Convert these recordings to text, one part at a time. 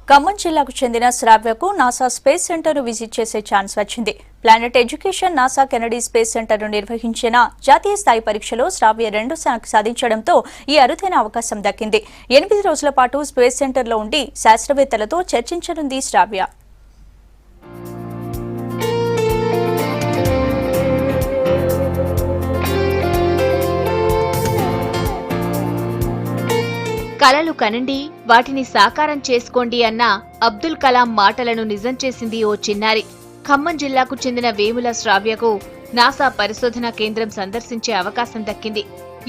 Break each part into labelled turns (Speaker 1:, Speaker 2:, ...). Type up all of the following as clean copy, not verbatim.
Speaker 1: ఖమ్మం జిల్లాకు చెందిన శ్రావ్యకు NASA space centre ను విజిట్ చేసే ఛాన్స్ వచ్చింది. Planet education NASA Kennedy space centre ను నిర్వహించిన జాతీయ స్థాయి పరీక్షలో శ్రావ్య 2 ర్యాంకు సాధించడంతో ఈ అరుదైన అవకాశం దక్కింది. 8 రోజుల పాటు స్పేస్ సెంటర్ లో ఉండి శాస్త్రవేత్తలతో చర్చించనుంది శ్రావ్య.
Speaker 2: కలలు కనండి, వాటిని సాకారం చేసుకోండి అన్న అబ్దుల్ కలాం మాటలను నిజం చేసింది ఓ చిన్నారి. ఖమ్మం జిల్లాకు చెందిన వేముల శ్రావ్యకు నాసా పరిశోధనా కేంద్రం సందర్శించే అవకాశం దక్కింది.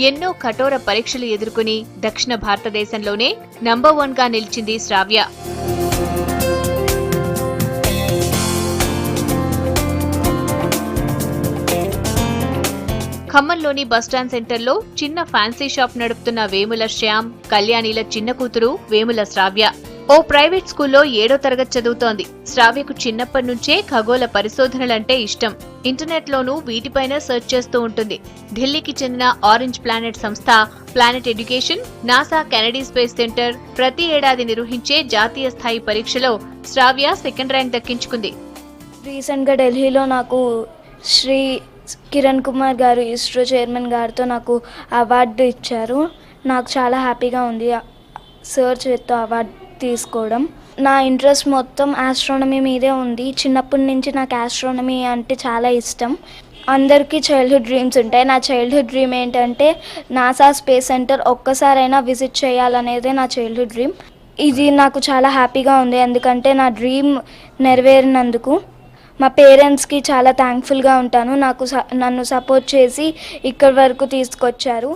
Speaker 2: ఎన్నో కఠోర పరీక్షలు ఎదుర్కొని దక్షిణ భారతదేశంలోనే నంబర్ 1 గా నిలిచింది శ్రావ్య. ఖమ్మంలోని బస్టాండ్ సెంటర్లో చిన్న ఫ్యాన్సీ షాప్ నడుపుతున్న వేముల శ్యామ్, కళ్యాణిల చిన్న కూతురు వేముల శ్రావ్య. ఓ ప్రైవేట్ స్కూల్లో 7వ తరగతి చదువుతోంది. శ్రావ్యకు చిన్నప్పటి నుంచే ఖగోళ పరిశోధనలంటే ఇష్టం. ఇంటర్నెట్ లోనూ వీటిపైన సెర్చ్ చేస్తూ ఉంటుంది. ఢిల్లీకి చెందిన ఆరెంజ్ ప్లానెట్ సంస్థ, planet education, NASA Kennedy space centre ప్రతి ఏడాది నిర్వహించే జాతీయ స్థాయి పరీక్షలో శ్రావ్య 2nd ర్యాంక్ దక్కించుకుంది.
Speaker 3: రీసెంట్గా ఢిల్లీలో నాకు శ్రీ కిరణ్ కుమార్ గారు, ఇస్రో చైర్మన్ గారితో నాకు అవార్డు ఇచ్చారు. నాకు చాలా హ్యాపీగా ఉంది సార్ చేత్తో అవార్డు తీసుకోవడం. నా ఇంట్రెస్ట్ మొత్తం ఆస్ట్రానమీ మీదే ఉంది. చిన్నప్పటి నుంచి నాకు ఆస్ట్రానమీ అంటే చాలా ఇష్టం. అందరికీ చైల్డ్హుడ్ డ్రీమ్స్ ఉంటాయి. నా చైల్డ్హుడ్ డ్రీమ్ ఏంటంటే నాసా స్పేస్ సెంటర్ ఒక్కసారైనా విజిట్ చేయాలనేదే నా చైల్డ్హుడ్ డ్రీమ్. ఇది నాకు చాలా హ్యాపీగా ఉంది, ఎందుకంటే నా డ్రీమ్ నెరవేరినందుకు. మా పేరెంట్స్కి చాలా థ్యాంక్ఫుల్గా ఉంటాను. నన్ను సపోర్ట్ చేసి ఇక్కడి వరకు తీసుకొచ్చారు.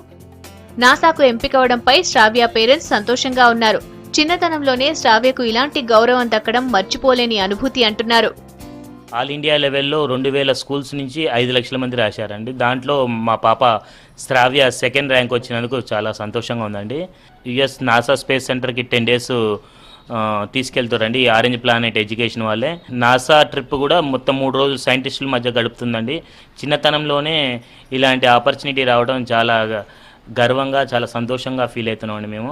Speaker 2: నాసాకు ఎంపికవడంపై శ్రావ్య పేరెంట్స్ సంతోషంగా ఉన్నారు. చిన్నతనంలోనే శ్రావ్యకు ఇలాంటి గౌరవం దక్కడం మర్చిపోలేని అనుభూతి అంటున్నారు.
Speaker 4: ఆల్ ఇండియా లెవెల్లో 2000 స్కూల్స్ నుంచి 5 లక్షల మంది రాశారండి. దాంట్లో మా పాప శ్రావ్య 2nd ర్యాంక్ వచ్చినందుకు చాలా సంతోషంగా ఉందండి. యుఎస్ నాసా స్పేస్ సెంటర్కి 10 డేస్ తీసుకెళ్తారండి ఈ ఆరెంజ్ ప్లానెట్ ఎడ్యుకేషన్ వాళ్ళే. నాసా ట్రిప్ కూడా మొత్తం 3 రోజులు సైంటిస్టుల మధ్య గడుపుతుందండి. చిన్నతనంలోనే ఇలాంటి ఆపర్చునిటీ రావడం చాలా గర్వంగా, చాలా సంతోషంగా ఫీల్ అవుతున్నామండి మేము.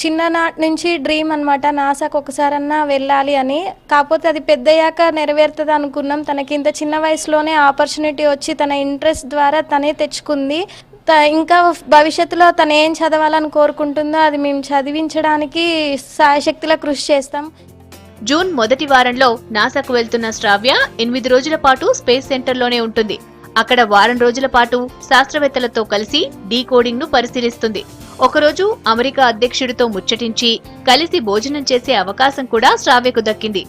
Speaker 5: చిన్ననాటి నుంచి డ్రీమ్ అనమాట, నాసాకు ఒకసారన్నా వెళ్ళాలి అని. కాకపోతే అది పెద్దయ్యాక నెరవేరుతుంది అనుకున్నాం. తనకి ఇంత చిన్న వయసులోనే ఆపర్చునిటీ వచ్చి తన ఇంట్రెస్ట్ ద్వారా తనే తెచ్చుకుంది. ఇంకా భవిష్యత్తులో తను ఏం చదవాలని కోరుకుంటుందో అది మేము చదివించడానికి సాయశక్తిలా కృషి చేస్తాం.
Speaker 2: జూన్ మొదటి వారంలో నాసాకు వెళ్తున్న శ్రావ్య 8 రోజుల పాటు స్పేస్ సెంటర్లోనే ఉంటుంది. అక్కడ వారం రోజుల పాటు శాస్త్రవేత్తలతో కలిసి డీకోడింగ్ ను పరిశీలిస్తుంది. ఒకరోజు అమెరికా అధ్యక్షుడితో ముచ్చటించి కలిసి భోజనం చేసే అవకాశం కూడా శ్రావ్యకు దక్కింది.